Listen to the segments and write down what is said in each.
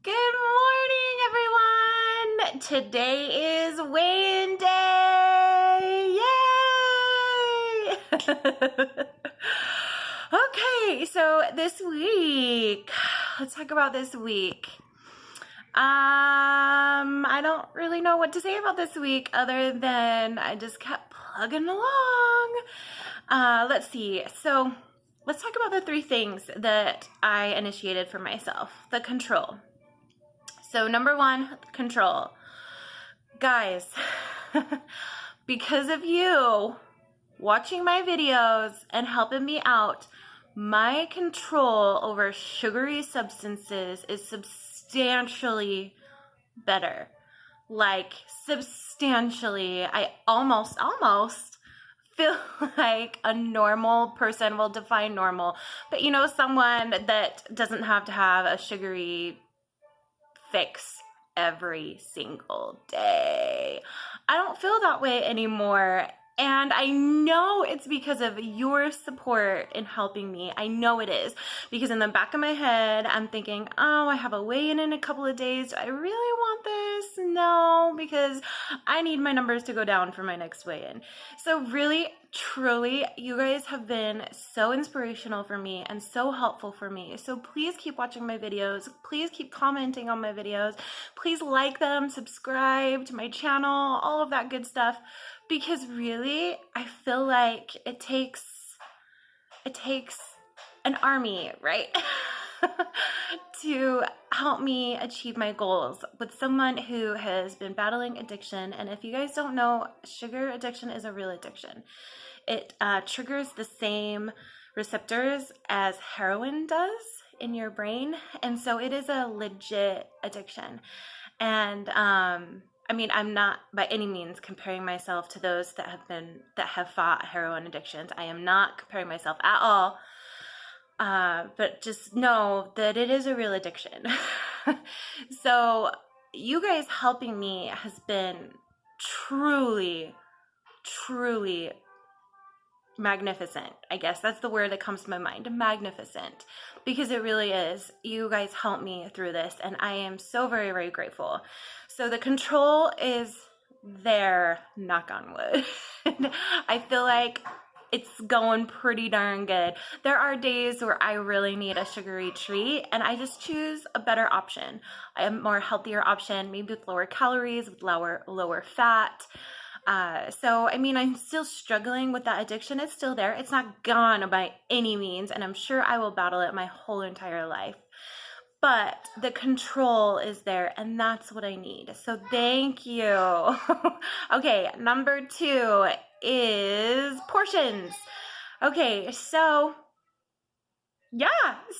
Good morning, everyone. Today is weigh-in day. Yay! Okay, so this week, let's talk about this week. I don't really know what to say about this week other than I just kept plugging along. Let's see. So let's talk about the three things that I initiated for myself. The control. So number one, control. Guys, because of you watching my videos and helping me out, my control over sugary substances is substantially better. Like substantially. I almost feel like a normal person. Will define normal, but you know, someone that doesn't have to have a sugary fix every single day. I don't feel that way anymore. And I know it's because of your support in helping me. I know it is. Because in the back of my head, I'm thinking, oh, I have a weigh-in in a couple of days. Do I really want this? No, because I need my numbers to go down for my next weigh-in. So really, truly, you guys have been so inspirational for me and so helpful for me. So please keep watching my videos. Please keep commenting on my videos. Please like them, subscribe to my channel, all of that good stuff. Because really, I feel like it takes an army, right? To help me achieve my goals with someone who has been battling addiction. And if you guys don't know, sugar addiction is a real addiction. It triggers the same receptors as heroin does in your brain. And so it is a legit addiction. And I mean, I'm not by any means comparing myself to those that have fought heroin addictions. I am not comparing myself at all. But just know that it is a real addiction. So you guys helping me has been truly, truly magnificent. I guess that's the word that comes to my mind. Magnificent. Because it really is. You guys helped me through this, and I am so very, very grateful. So the control is there, knock on wood. I feel like it's going pretty darn good. There are days where I really need a sugary treat, and I just choose a better option. A more healthier option, maybe with lower calories, with lower fat. So, I mean, I'm still struggling with that addiction. It's still there. It's not gone by any means, and I'm sure I will battle it my whole entire life. But the control is there, and that's what I need. So thank you. Okay, number two is portions. Okay, so yeah,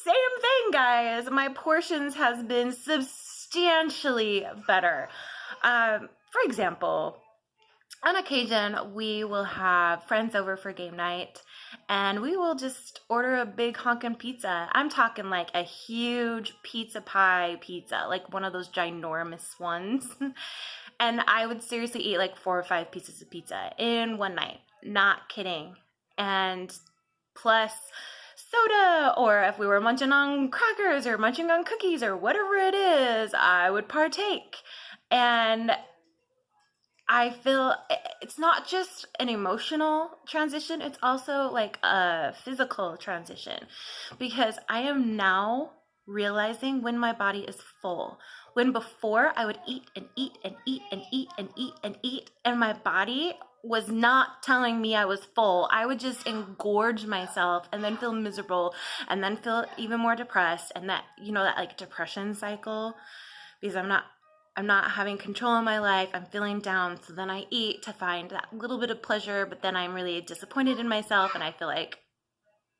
same thing, guys. My portions has been substantially better. For example, on occasion, we will have friends over for game night, and we will just order a big honkin' pizza. I'm talking like a huge pizza pie pizza, like one of those ginormous ones. And I would seriously eat like 4 or 5 pieces of pizza in one night. Not kidding. And plus soda, or if we were munching on crackers or munching on cookies or whatever it is, I would partake. And I feel it's not just an emotional transition, it's also like a physical transition, because I am now realizing when my body is full. When before I would eat and eat and eat and eat and eat and eat, and my body was not telling me I was full. I would just engorge myself and then feel miserable and then feel even more depressed, and that, you know, that like depression cycle, because I'm not having control in my life. I'm feeling down. So then I eat to find that little bit of pleasure, but then I'm really disappointed in myself and I feel like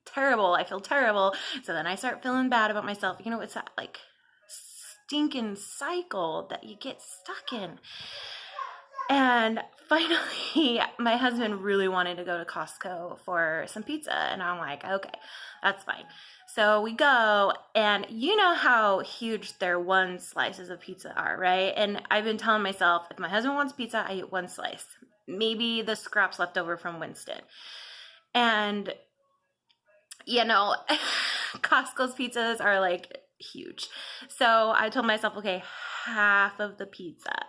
terrible. I feel terrible. So then I start feeling bad about myself. You know, it's that like stinking cycle that you get stuck in. And finally, my husband really wanted to go to Costco for some pizza. And I'm like, okay, that's fine. So we go, and you know how huge their one slices of pizza are, right? And I've been telling myself, if my husband wants pizza, I eat one slice. Maybe the scraps left over from Winston. And, you know, Costco's pizzas are like huge. So I told myself, okay, half of the pizza,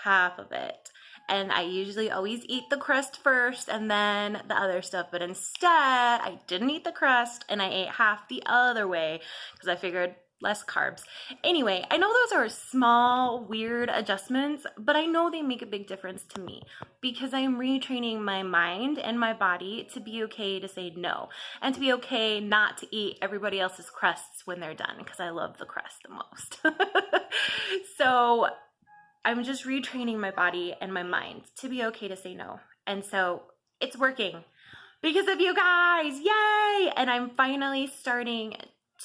half of it. And I usually always eat the crust first and then the other stuff. But instead, I didn't eat the crust and I ate half the other way because I figured less carbs. Anyway, I know those are small, weird adjustments, but I know they make a big difference to me because I am retraining my mind and my body to be okay to say no and to be okay not to eat everybody else's crusts when they're done because I love the crust the most. So I'm just retraining my body and my mind to be okay to say no. And so it's working because of you guys. Yay! And I'm finally starting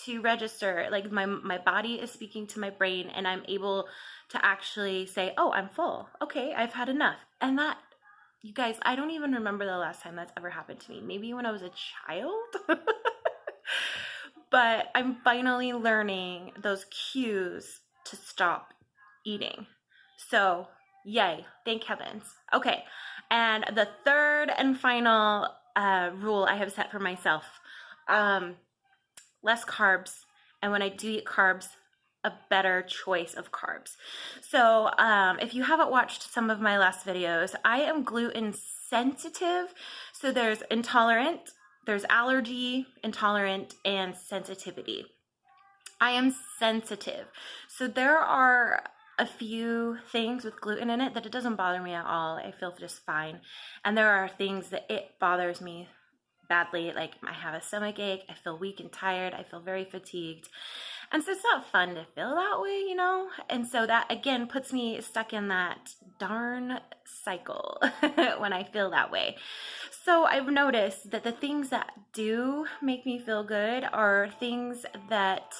to register, like my body is speaking to my brain and I'm able to actually say, oh, I'm full. Okay, I've had enough. And that, you guys, I don't even remember the last time that's ever happened to me. Maybe when I was a child. But I'm finally learning those cues to stop eating. So yay, thank heavens. Okay, and the third and final rule I have set for myself, less carbs, and when I do eat carbs, a better choice of carbs. So if you haven't watched some of my last videos, I am gluten sensitive. So there's intolerant, there's allergy, intolerant, and sensitivity. I am sensitive. So there are a few things with gluten in it that it doesn't bother me at all. I feel just fine. And there are things that it bothers me badly. Like I have a stomach ache, I feel weak and tired, I feel very fatigued. And so it's not fun to feel that way, you know? And so that again puts me stuck in that darn cycle when I feel that way. So I've noticed that the things that do make me feel good are things that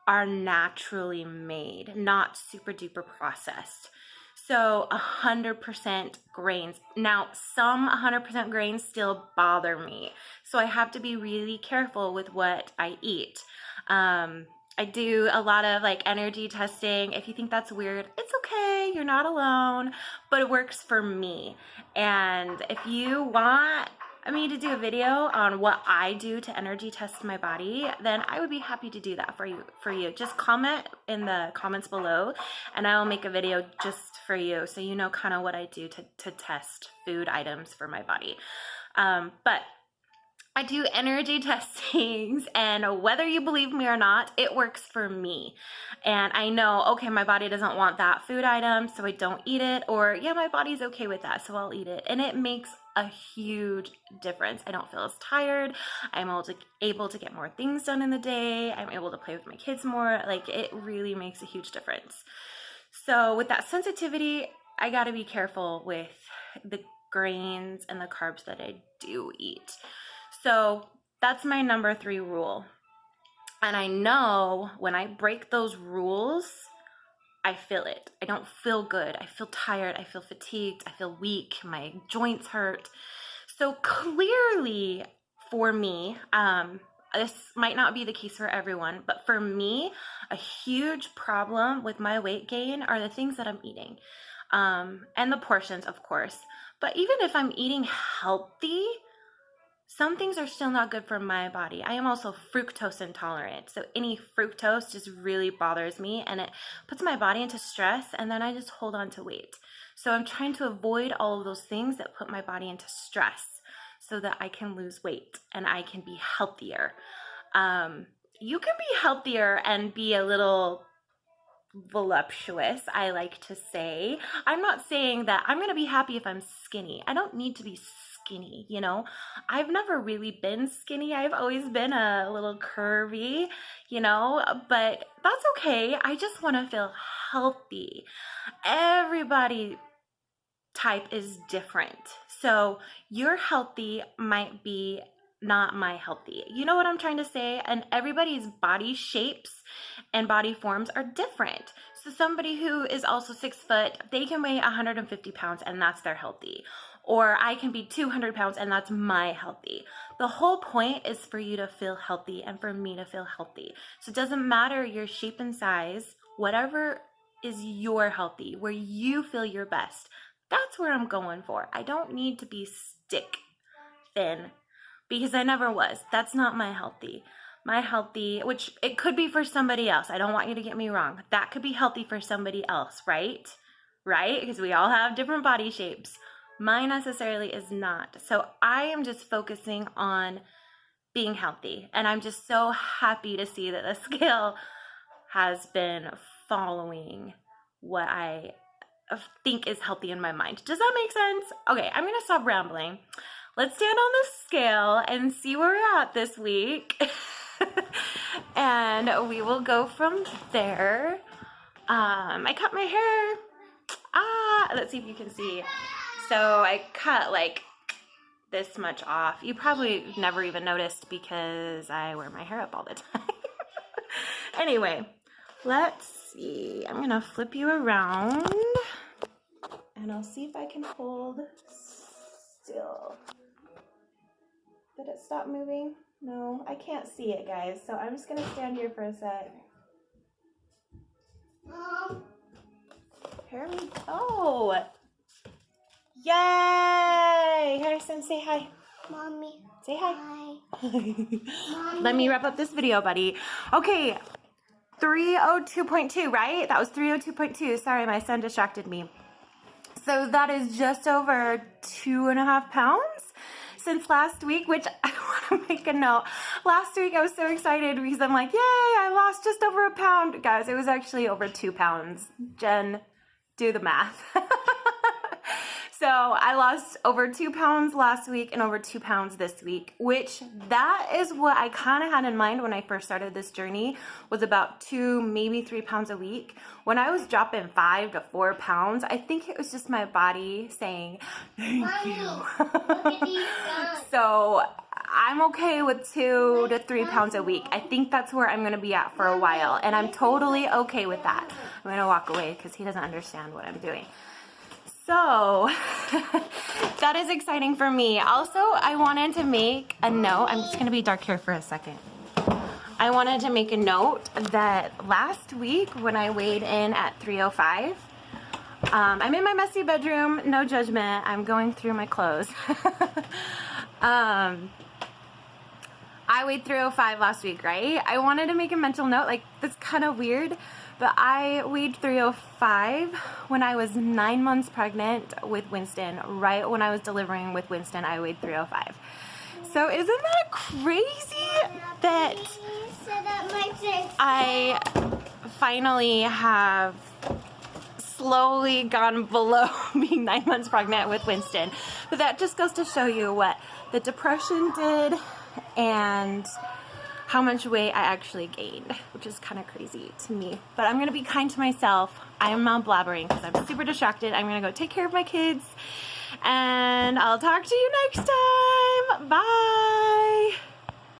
are naturally made, not super duper processed. So 100% grains. Now, some 100% grains still bother me. So I have to be really careful with what I eat. I do a lot of like energy testing. If you think that's weird, it's okay. You're not alone, but it works for me. And if you want me to do a video on what I do to energy test my body, then I would be happy to do that for you. Just comment in the comments below and I will make a video just for you so you know kind of what I do to test food items for my body. But I do energy testings, and whether you believe me or not, it works for me. And I know, okay, my body doesn't want that food item, so I don't eat it, or yeah, my body's okay with that, so I'll eat it. And it makes a huge difference. I don't feel as tired. I'm able to get more things done in the day. I'm able to play with my kids more. Like, it really makes a huge difference. So with that sensitivity, I gotta be careful with the grains and the carbs that I do eat. So that's my number 3 rule. And I know when I break those rules, I feel it. I don't feel good. I feel tired. I feel fatigued. I feel weak. My joints hurt. So clearly for me, this might not be the case for everyone, but for me, a huge problem with my weight gain are the things that I'm eating. And the portions, of course. But even if I'm eating healthy, some things are still not good for my body. I am also fructose intolerant. So any fructose just really bothers me and it puts my body into stress and then I just hold on to weight. So I'm trying to avoid all of those things that put my body into stress so that I can lose weight and I can be healthier. You can be healthier and be a little voluptuous, I like to say. I'm not saying that I'm going to be happy if I'm skinny. I don't need to be skinny, you know. I've never really been skinny. I've always been a little curvy, you know, but that's okay. I just want to feel healthy. Everybody type is different. So your healthy might be not my healthy. You know what I'm trying to say? And everybody's body shapes and body forms are different. So somebody who is also 6 foot, they can weigh 150 pounds and that's their healthy. Or I can be 200 pounds and that's my healthy. The whole point is for you to feel healthy and for me to feel healthy. So it doesn't matter your shape and size, whatever is your healthy, where you feel your best. That's where I'm going for. I don't need to be stick thin because I never was. That's not my healthy. my healthy, which it could be for somebody else. I don't want you to get me wrong. That could be healthy for somebody else, right? Right? Because we all have different body shapes. Mine necessarily is not. So I am just focusing on being healthy. And I'm just so happy to see that the scale has been following what I think is healthy in my mind. Does that make sense? Okay, I'm gonna stop rambling. Let's stand on the scale and see where we're at this week. And we will go from there. I cut my hair. Let's see if you can see. So I cut like this much off. You probably never even noticed because I wear my hair up all the time. Anyway, let's see. I'm gonna flip you around and I'll see if I can hold still. Did it stop moving? No, I can't see it, guys. So I'm just gonna stand here for a sec. Here we go. Yay! Harrison, say hi. Mommy. Say hi. Hi. Let me wrap up this video, buddy. Okay, 302.2, right? That was 302.2. Sorry, my son distracted me. So that is just over 2.5 pounds since last week, which I want to make a note. Last week I was so excited because I'm like, yay, I lost just over a pound. Guys, it was actually over 2 pounds. Jen, do the math. So I lost over 2 pounds last week and over 2 pounds this week, which that is what I kind of had in mind when I first started this journey, was about 2, maybe 3 pounds a week. When I was dropping 5 to 4 pounds, I think it was just my body saying, thank Mommy, you. look at these guns. So I'm okay with 2 to 3 pounds a week. I think that's where I'm going to be at for a while, and I'm totally okay with that. I'm going to walk away because he doesn't understand what I'm doing. So that is exciting for me. Also, I wanted to make a note. I'm just going to be dark here for a second. I wanted to make a note that last week when I weighed in at 305, I'm in my messy bedroom, no judgment. I'm going through my clothes. I weighed 305 last week, right? I wanted to make a mental note, like that's kind of weird, but I weighed 305 when I was 9 months pregnant with Winston. Right when I was delivering with Winston, I weighed 305. So isn't that crazy that I finally have slowly gone below being 9 months pregnant with Winston? But that just goes to show you what the depression did and how much weight I actually gained, which is kind of crazy to me. But I'm going to be kind to myself. I am not blabbering because I'm super distracted. I'm going to go take care of my kids, and I'll talk to you next time. Bye.